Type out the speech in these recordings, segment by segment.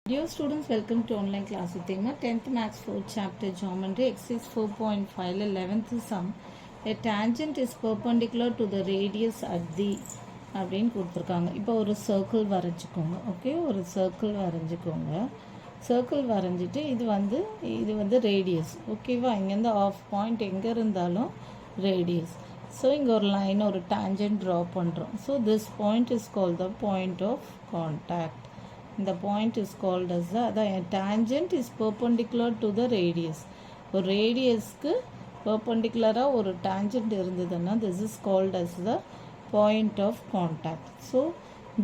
Dear students, welcome to online class with Emma. 10th Maths 4th chapter Geometry, exercise 4.5, 11th sum. A tangent is perpendicular to the radius at the அப்படின்னு கொடுத்துருக்காங்க. இப்போ ஒரு circle வரைஞ்சிக்கோங்க. Okay, ஒரு circle வரைஞ்சிக்கோங்க. Circle வரைஞ்சிட்டு இது வந்து radius. ஓகேவா, இங்கேருந்து ஆஃப் பாயிண்ட் எங்கே இருந்தாலும் ரேடியஸ். ஸோ இங்கே ஒரு லைன், ஒரு டேஞ்சன்ட் ட்ரா பண்ணுறோம். So this point is called the point of contact. The point is called as the tangent is perpendicular to the radius. ஒரு ரேடியஸ்க்கு பர்பண்டிகுலராக ஒரு டேஞ்சன்ட் இருந்ததுன்னா this is called as the point of contact. So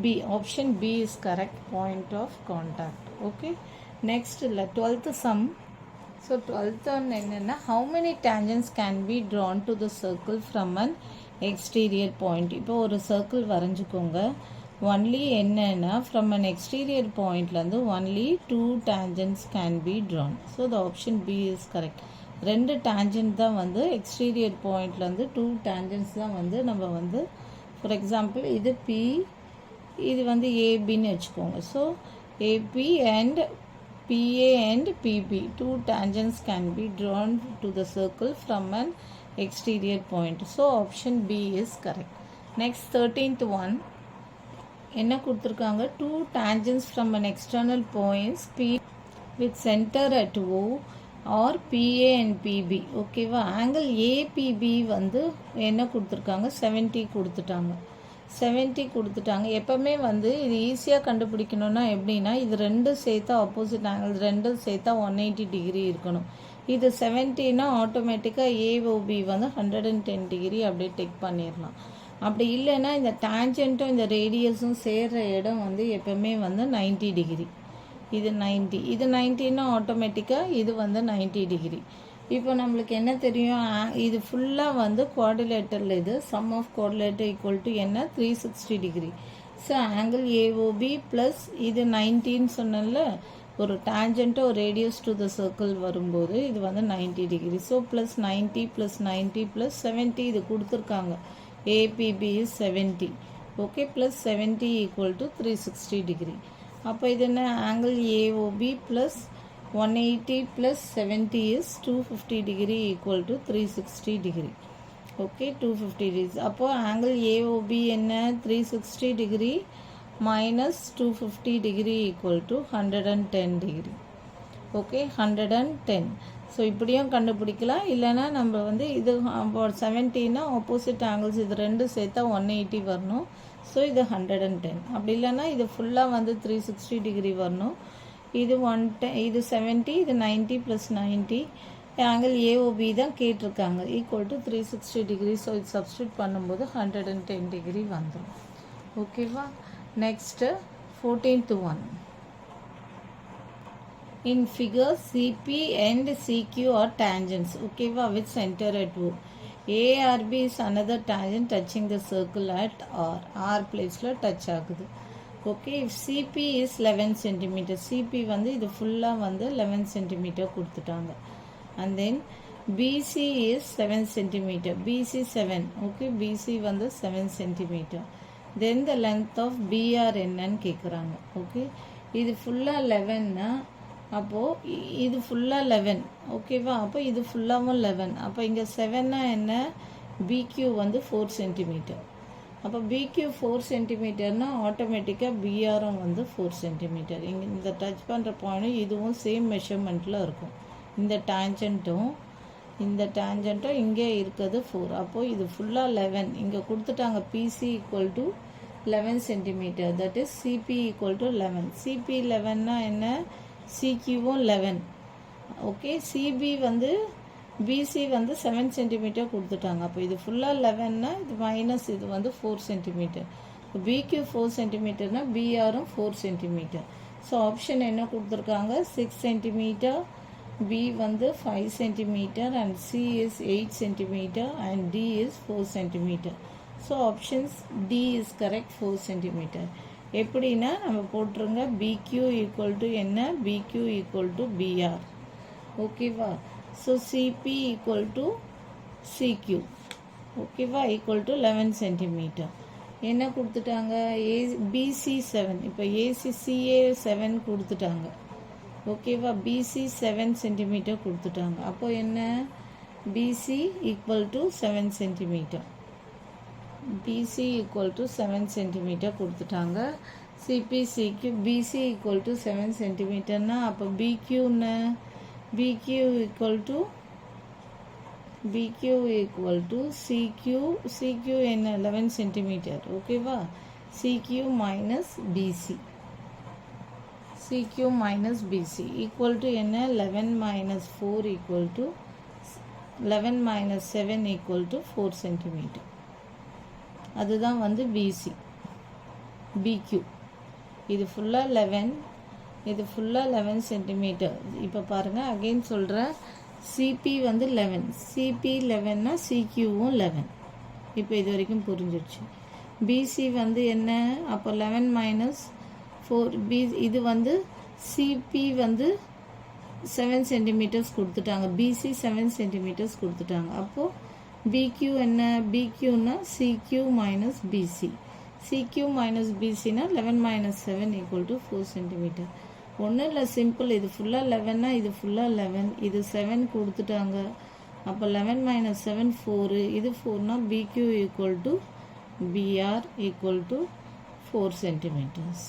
B, option B is correct, point of contact. Okay, next 12th sum. So 12th one என்னன்னா, how many tangents can be drawn to the circle from an exterior point. இப்போ ஒரு circle வரைஞ்சிக்கோங்க. Only என்னன்னா, from an exterior பாயிண்ட்லேருந்து only 2 tangents can be drawn. So the option B is correct. 2 tangent தான் வந்து exterior பாயிண்ட்லேருந்து 2 tangents தான் வந்து நம்ம வந்து, ஃபார் எக்ஸாம்பிள் இது பி, இது வந்து ஏபின்னு வச்சுக்கோங்க. So AP and PA and PB 2 tangents can be drawn to the circle from an exterior point. So option B is correct. Next 13th one என்ன கொடுத்துருக்காங்க, 2 tangents from an external points P with center at O or PA and PB. ஓகேவா, angle ABP வந்து என்ன கொடுத்துருக்காங்க, 70 கொடுத்துட்டாங்க. 70 கொடுத்துட்டாங்க. எப்போவுமே வந்து இது ஈஸியாக கண்டுபிடிக்கணும்னா எப்படின்னா, இது ரெண்டும் சேர்த்தா ஆப்போசிட் ஆங்கிள் ரெண்டும் சேர்த்தா 180 டிகிரி இருக்கணும். இது 70னா ஆட்டோமேட்டிக்காக ஏஓபி வந்து 110 டிகிரி அப்படியே டெக் பண்ணிடலாம். அப்படி இல்லைன்னா இந்த டேஞ்சன்ட்டும் இந்த ரேடியஸும் சேர்கிற இடம் வந்து எப்போவுமே வந்து 90 டிகிரி. இது 90, இது 90ன்னா ஆட்டோமேட்டிக்காக இது வந்து 90 டிகிரி. இப்போ நம்மளுக்கு என்ன தெரியும், இது ஃபுல்லாக வந்து குவாடிலேட்டரில் இது sum of quadrilateral equal to என்ன, 360 degree. So angle AOB plus இது 90ன்னு சொன்னல, ஒரு டேஞ்சன்ட்டோ ரேடியஸ் டு த சர்க்கிள் வரும்போது இது வந்து 90 degree. So plus 90 plus 90 plus 70 இது கொடுத்துருக்காங்க. APB is 70. Okay, plus 70 equal to 360 degree. அப்போ இது என்ன, angle AOB plus 180 plus 70 is 250 degree equal to 360 degree. Okay, 250 degrees. அப்போ angle AOB என்ன, 360 degree minus 250 degree equal to 110 degree. Okay, 110. So இப்படியும் கண்டுபிடிக்கலாம். இல்லைனா நம்ம வந்து இது 70னா ஆப்போசிட் ஆங்கிள்ஸ் இது ரெண்டு சேர்த்தா 180 வரணும். ஸோ இது 110. அப்படி இல்லைன்னா இது ஃபுல்லாக வந்து 360 டிகிரி வரணும். இது 110, இது 70, இது 90 ப்ளஸ் 90. ஆங்கிள் ஏஓபி தான் கேட்டிருக்காங்க, ஈக்குவல் டு 360 டிகிரி. ஸோ இது சப்ஸ்டியூட் பண்ணும்போது 110 டிகிரி வந்துடும். ஓகேவா, next 14th one. In figure, CP and CQ are tangents, okay, with center at O. ARB is another tangent touching the circle at R. R place la touch ஆகுது. Okay, if CP is 11 cm, CP வந்து இது ஃபுல்லாக வந்து 11 cm கொடுத்துட்டாங்க. And then BC is 7 cm, BC 7, okay, BC வந்து 7 cm. Then the length of BR என்னன்னு கேட்குறாங்க. Okay, இது ஃபுல்லாக 11னா அப்போது இது ஃபுல்லாக 11. ஓகேவா, அப்போ இது ஃபுல்லாகவும் 11. அப்போ இங்கே 7னா என்ன, பிக்யூ வந்து 4 சென்டிமீட்டர். அப்போ பிக்யூ 4 சென்டிமீட்டர்னா ஆட்டோமேட்டிக்காக பிஆரும் வந்து 4 சென்டிமீட்டர். இங்கே இந்த டச் பண்ணுற பாயிண்ட் இதுவும் சேம் மெஷர்மெண்ட்டில் இருக்கும். இந்த டேஞ்சன்ட்டும் இங்கே இருக்கிறது 4. அப்போது இது ஃபுல்லாக 11. இங்கே கொடுத்துட்டாங்க BC equal to 11 centimetre, that is CB equal to 11. CB 11னா என்ன, சிக்யூவும் 11. ஓகே, சிபி வந்து பிசி வந்து 7 சென்டிமீட்டர் கொடுத்துட்டாங்க. அப்போ இது ஃபுல்லாக 11னா இது மைனஸ் இது வந்து 4 சென்டிமீட்டர். பிக்யூ 4 சென்டிமீட்டர்னா பிஆரும் 4 சென்டிமீட்டர். ஸோ ஆப்ஷன் என்ன கொடுத்துருக்காங்க, 6 சென்டிமீட்டர், பி வந்து 5 centimetre and C is 8 centimetre and D is 4 centimetre. So options D is correct, 4 centimetre. எப்படின்னா நம்ம போட்டுருங்க, பிக்யூ ஈக்குவல் டு என்ன, பிக்யூ ஈக்குவல் டு பிஆர். ஓகேவா, so CP equal to CQ. ஓகேவா, equal to 11 centimetre. என்ன கொடுத்துட்டாங்க? PC 7. இப்போ ACCA 7 கொடுத்துட்டாங்க. ஓகேவா? பிசி 7 சென்டிமீட்டர் கொடுத்துட்டாங்க. அப்போ என்ன? BC equal to 7 centimetre. BC equal to 7 centimetre கொடுத்துட்டாங்க. சிபிசிக்கு பிசி ஈக்குவல் டு 7 சென்டிமீட்டர்னா அப்போ பிக்யூன்னு பிக்யூ ஈக்குவல் டு சிக்யூ என்ன 11 சென்டிமீட்டர். ஓகேவா? சிக்யூ மைனஸ் பிசி ஈக்குவல் டு என்ன? 11 minus 4 equal to 11 minus 7 equal to 4 centimetre. அதுதான் வந்து பிசி. பிக்யூ இது ஃபுல்லாக 11, இது ஃபுல்லாக 11 சென்டிமீட்டர். இப்போ பாருங்கள், அகெயின் சொல்கிறேன். சிபி வந்து 11, சிபி 11னா சிக்யூவும் 11. இப்போ இது வரைக்கும் புரிஞ்சிடுச்சு. பிசி வந்து என்ன? அப்போ 11 மைனஸ் 4 இது வந்து சிபி வந்து 7 சென்டிமீட்டர்ஸ் கொடுத்துட்டாங்க. பிசி 7 சென்டிமீட்டர்ஸ் கொடுத்துட்டாங்க. அப்போது பிக்யூ என்ன? பிக்யூன்னா CQ minus BC. CQ minus பிசினா 11 மைனஸ் 7 ஈக்குவல் டு 4 சென்டிமீட்டர். ஒன்றும் இல்லை, சிம்பிள். இது ஃபுல்லாக 11னா இது ஃபுல்லாக 11, இது 7 கொடுத்துட்டாங்க. அப்போ 11 மைனஸ் 7 4, இது 4னா BQ equal to PR equal to 4 centimetres.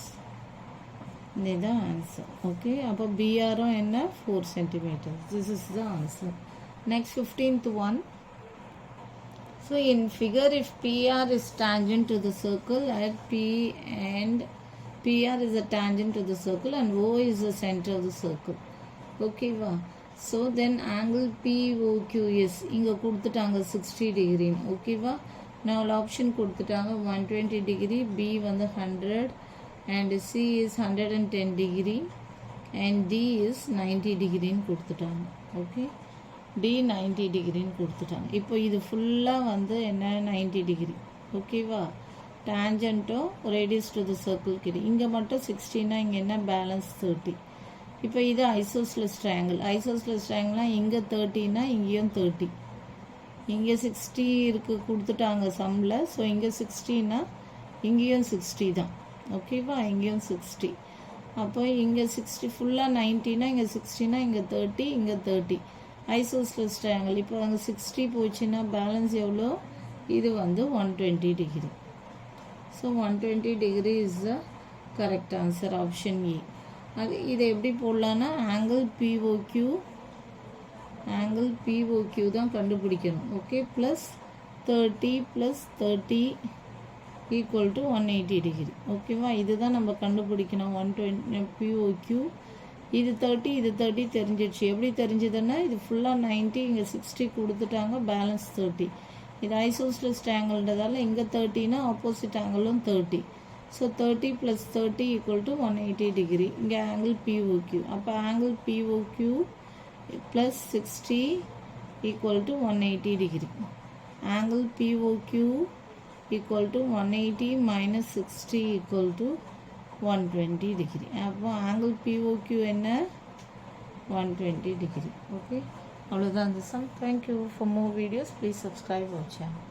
இதுதான் ஆன்சர். ஓகே, அப்போ பிஆரும் என்ன? 4 centimetres. This is the answer. Next 15th one. So in figure, if PR is tangent to the circle at P and PR is a tangent to the circle and O is the center of the circle. Okay va? So then angle POQ is inga கொடுத்துட்டாங்க 60 degree. Okay va? Now option கொடுத்துட்டாங்க 120 degree, B வந்து 100 and C is 110 degree and D is 90 degree கொடுத்துட்டாங்க. Okay, D 90 டிகிரின்னு கொடுத்துட்டாங்க. இப்போ இது ஃபுல்லாக வந்து என்ன? 90 டிகிரி. ஓகேவா? டேஞ்சன்ட்டும் ரேடியஸ் டு த சர்க்கிள் கிட்ட இங்கே மட்டும் 60னா இங்கே என்ன? பேலன்ஸ் 30. இப்போ இது ஐசோஸ்லஸ் ட்ரையாங்கிள். ஐசோஸ்லஸ் ட்ரையாங்கிள்னால் இங்கே 30னா இங்கேயும் 30. இங்கே 60 இருக்குது கொடுத்துட்டாங்க சம்மில். ஸோ இங்கே 60னா இங்கேயும் 60 தான். ஓகேவா? இங்கேயும் 60. அப்போ இங்கே 60 ஃபுல்லாக 90னா இங்கே 60னா இங்கே 30, இங்கே 30. Isosceles triangle. இப்போ அங்கே 60 போச்சுன்னா பேலன்ஸ் எவ்வளோ? இது வந்து 120 degree. So 120 degree is the correct answer, option A. அது இதை எப்படி போடலான்னா ஆங்கிள் பிஓக்யூ தான் கண்டுபிடிக்கணும். Okay, plus 30 plus 30 equal to 180 degree. ஓகேவா? இதுதான் நம்ம கண்டுபிடிக்கணும். 120 பிஓக்யூ. இது 30, இது 30 தெரிஞ்சிடுச்சு. எப்படி தெரிஞ்சதுன்னா இது ஃபுல்லாக 90, இங்கே 60 கொடுத்துட்டாங்க, பேலன்ஸ் 30. இது ஐசோஸ்லஸ் ட்ரையாங்கிள்ன்றதால இங்கே 30னா ஆப்போசிட் ஆங்கிளும் 30. So 30 plus 30 equal to 180 degree. இங்கே ஆங்கிள் பிஓக்யூ. அப்போ angle POQ plus 60 equal to 180 degree. Angle POQ equal to 180 minus 60 equal to 120 degree. அப்போ ஆங்கிள் பிஓக்யூ என்ன? 120 டிகிரி. ஓகே, அவ்வளோதான் அந்த sum. Thank you. For more videos please subscribe our channel.